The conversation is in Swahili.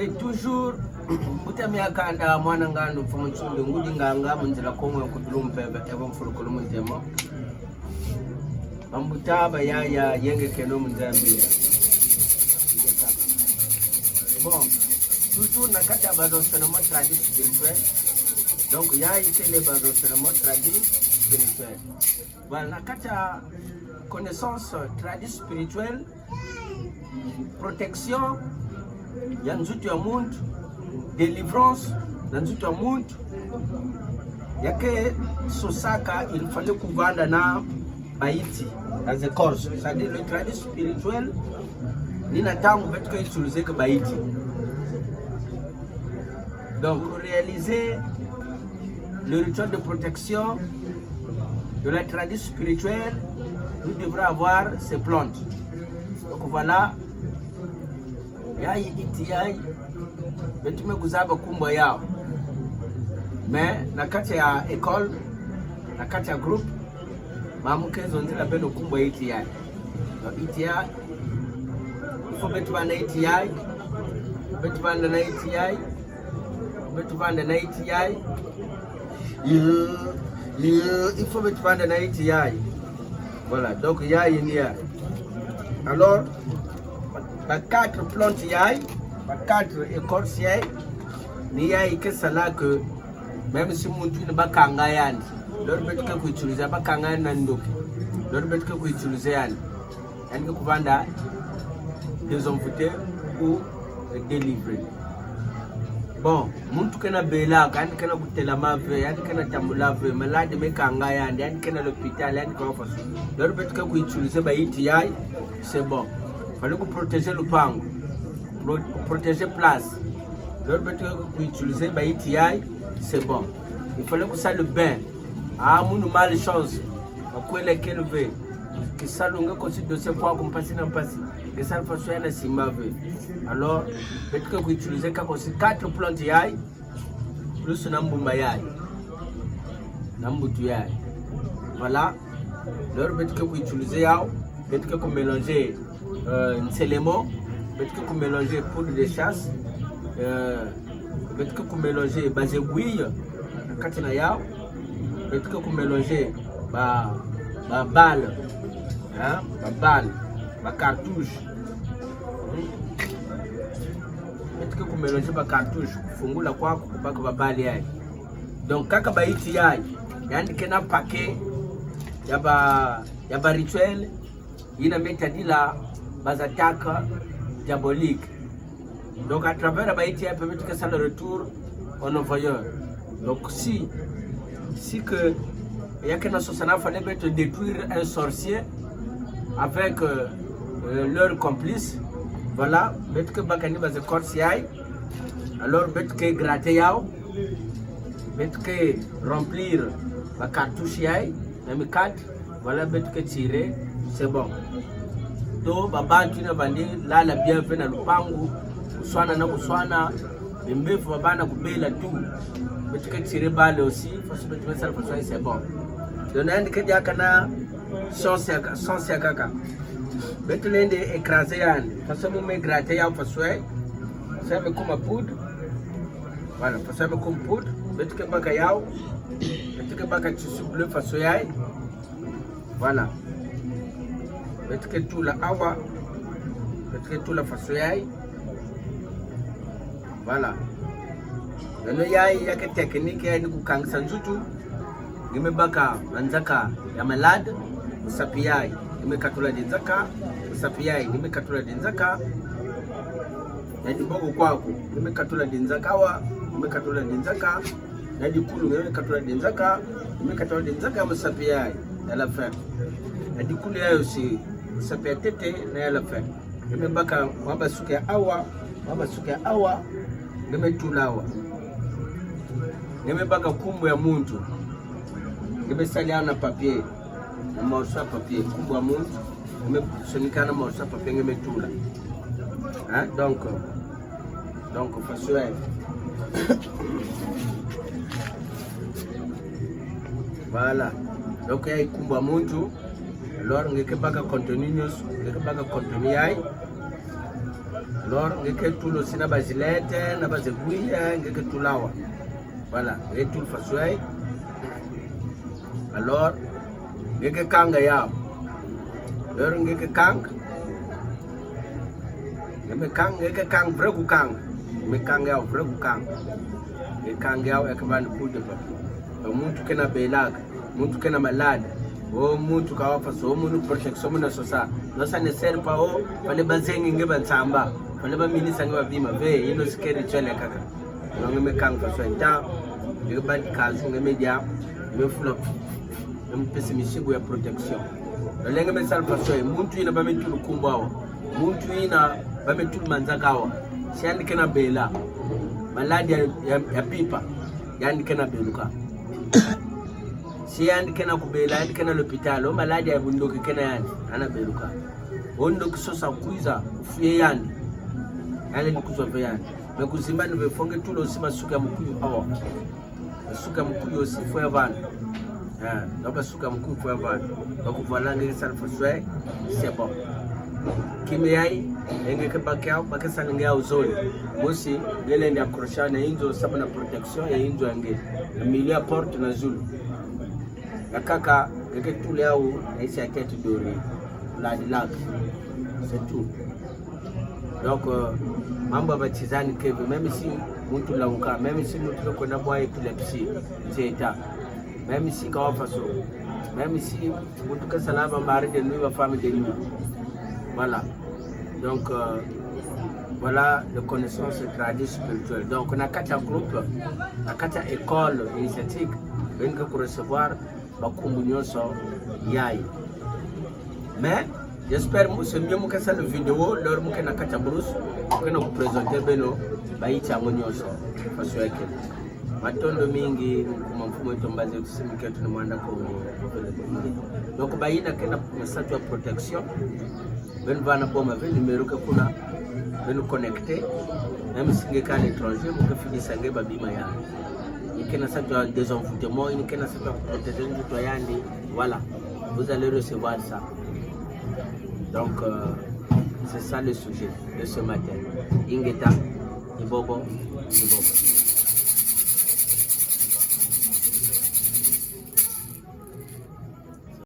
Et toujours Butamia kanda mwana ngando mfumuchundu ngudi nganga munzira komwe kudulumpebe ebo mfurukulu muntemo Ambutaba yaya yenge keno munzambia. Bon, toujours nakati ya bazosenemo tradis spirituel. Donc yaya itele bazosenemo tradis spirituel. Voilà, nakati ya connaissance tradis spirituel, protection ya nzutu ya muntu, délivrance na nzutu ya muntu. Yake sosaka il fallait kuvanda na Haïti, dans le corps, c'est-à-dire le tradit spirituel, il n'a pas utilisé que Haïti. Donc, pour réaliser le rituel de protection de la tradition spirituelle, nous devrons avoir ces plantes. Donc voilà, yai itiai, betume kuzaba kumba yao. Mais nakati ya école, nakati ya groupe, mamukezo nzila beno kumba ETI. ETI, il faut betuvanda ETI, betuvanda na ETI, betuvanda na ETI. Il faut betuvanda na ETI. Voilà, donc il y a une IA. Alors, les 4 plantes IA, les 4 écorces IA, il y a que cela que même si mon tuile ba kangayani. Lors betu ke kuitiliza bakanga na ndoki. Lors betu ke kuitiliza yani ke kuvanda désenvoûter ou délivrer. Bon, muntu kena bela kandi kena kutela mave, yani kena tambula ve, malade mekanga yani kena l'hôpital yani kwa façon. Lors betu ke kuitiliza ba ETI, c'est bon. Fallait que protéger le pango, protéger place. Lors betu ke kuitiliza ba ETI, c'est bon. Il fallait que ça le bain. Ah, mon malchance, quoi les qu'elle veut, que ça l'onga considère de ce point qu'on passe dans passé, que ça fasse un asima veut. Alors, peut-être que vous utilisez 4 plantes yaï, plus n'ambumba yaï, n'ambutu yaï. Voilà. Alors, peut-être que vous utilisez yaï, peut-être que vous mélangez un élément, peut-être que vous mélangez poudre de chasse, peut-être que vous mélangez basébouille, katina yaï. Peut-être que vous mélangez ma balle, ma cartouche. Peut-être que vous mélangez ma cartouche, vous fungula quoi pour que ma balle. Donc quand vous avez dit il y a un paquet, il y a un rituel, il y a des attaques diaboliques. Donc à travers la baïti, peut-être que ça le retour en envoyeur. Donc si que il y a qu'un association fallait détruire un sorcier avec leur complice, voilà, mettre que bakani base corsiai, alors mettre que gratter yao, mettre que remplir la cartouche yai, même 4, voilà, mettre que tirer, c'est bon. Donc baba tu n'as bandi là la bienvenue na lupangu, uswana na uswana, mbefu babana kubela tout. Mettre que tirer balle aussi, faut se mettre ça pour ça c'est bon. Donc on que dia kana sans kaka. Mettre l'ende écraser yan, parce que me gratter ya pour ça me comme poudre. Voilà, pour ça me comme poudre, mettre que baka yao, mettre que baka tissu bleu façon yai. Voilà. Mettre que tout la awa, mettre que tout la façon yai. Voilà. Nano yai yake tekniki ya ni kukangisa nzutu. Nimebaka manzaka ya malade, usapi yai. Nimekatula dinzaka, usapi yai. Nimekatula dinzaka. Nadi bogo kwako. Nimekatula dinzaka wa. Nimekatula dinzaka. Nadi kulu nimekatula dinzaka. Nimekatula dinzaka usapi yai. À la fin. Nadi kulu yai aussi. Usapi ya tete na ya la fin. Nimebaka waba suke awa. Waba suke awa. Nimetulawa. Nimebaka kumbu ya muntu. Nimesalia na papier. Na morceau papier. Kumbu ya muntu. Nimesonikana morceau papier nimetula. Hein? Donc façon voilà. Donc il y a kumbu ya muntu. alors ngeke baka contenu news ngeke baka contenu yai alors ngeke tulo sina bazilete na bazeguya ngeke tulawa voilà ngeke tul faswai alors ngeke kanga yao alors ngeke kang ngeke kang vregu kang me kang yao vregu kang ngeke kang yao ekabani pude pa muntu kena belaga muntu kena malada o muntu kawafa so muntu protection na sosa nosa ne serpa o pale bazengi ngeba ntsamba pale ba minisa ngeba bima ve ino sikeri chele kaka ngome mekanga so nta ngeba kazu ngeme dia ngefula mpesi mishigo ya protection lenge mesalpa so muntu ina ba metulu kumbawa muntu ina ba metulu manzakawa siandi kena bela maladi ya pipa yani kena beluka si yandi kena kubela yandi kena l'hôpital o maladi ya bundoki kena yandi ana beluka ondo kisosa kuiza ufuye yandi yale nikuzo yandi mekuzimba ni befonge tulo sima suka mkuyu awa suka mkuyu sifu ya vana naba suka mkuyu kwa vana bakuvala ngeke salfa swe c'est bon kimi yai ngeke bakao bakasa ngeke uzoni mosi ngele ndi akroshana inzo sababu na protection ya inzo yange milia porte na zulu kaka ngeke tule au na isi ya tete dori la dilag c'est tout donc mambo batizani keve même si muntu lauka même si muntu ko na boy epilepsy c'est même si kawafa so même si muntu ka salama mari de nuit va femme de nuit voilà donc voilà les connaissances traditionnelles spirituelles donc on a quatre groupes à quatre écoles initiatiques venir pour recevoir bakumbu nyonso yai mais j'espère que mieux muka sa vidéo lor muka na kata brousse muka na présenter beno baita nyonso faso yake matondo mingi kuma mfumo itombaze tusimike tunamwanda ko donc baina kena message ya protection ben vana boma ben numéro que kuna ben connecter même si ngeka à l'étranger muka finisa ngeba bima ya ikena sa désenvoûtement ikena sa protéger mtu yandi voilà vous allez recevoir ça. Donc, c'est ça le sujet de ce matin. Ingeta, Ibobo, Ibobo.